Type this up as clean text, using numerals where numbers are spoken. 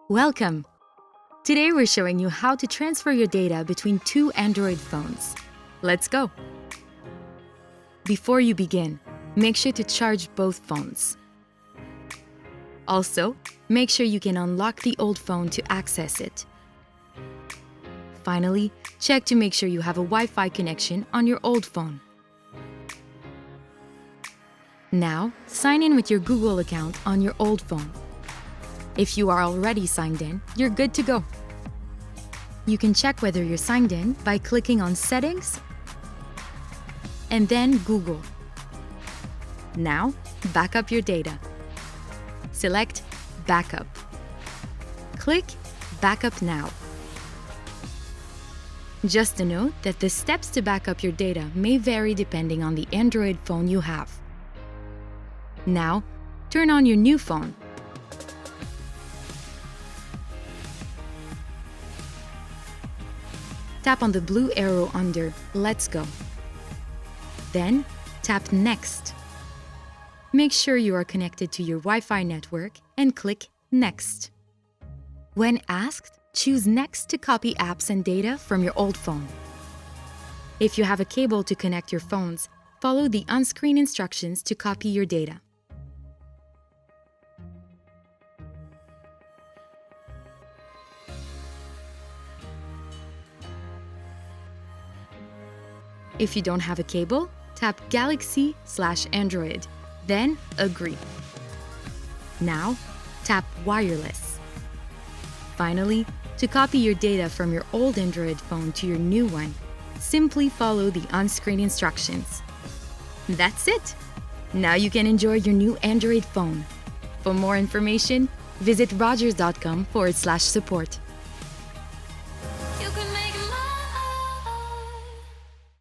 Welcome! Today we're showing you how to transfer your data between two Android phones. Let's go! Before you begin, make sure to charge both phones. Also, make sure you can unlock the old phone to access it. Finally, check to make sure you have a Wi-Fi connection on your old phone. Now, sign in with your Google account on your old phone. If you are already signed in, you're good to go. You can check whether you're signed in by clicking on Settings and then Google. Now, back up your data. Select Backup. Click Backup Now. Just a note that the steps to back up your data may vary depending on the Android phone you have. Now, turn on your new phone. Tap on the blue arrow under Let's Go. Then, tap Next. Make sure you are connected to your Wi-Fi network and click Next. When asked, choose Next to copy apps and data from your old phone. If you have a cable to connect your phones, follow the on-screen instructions to copy your data. If you don't have a cable, tap Galaxy/Android, then Agree. Now, tap Wireless. Finally, to copy your data from your old Android phone to your new one, simply follow the on-screen instructions. That's it! Now you can enjoy your new Android phone. For more information, visit rogers.com/support.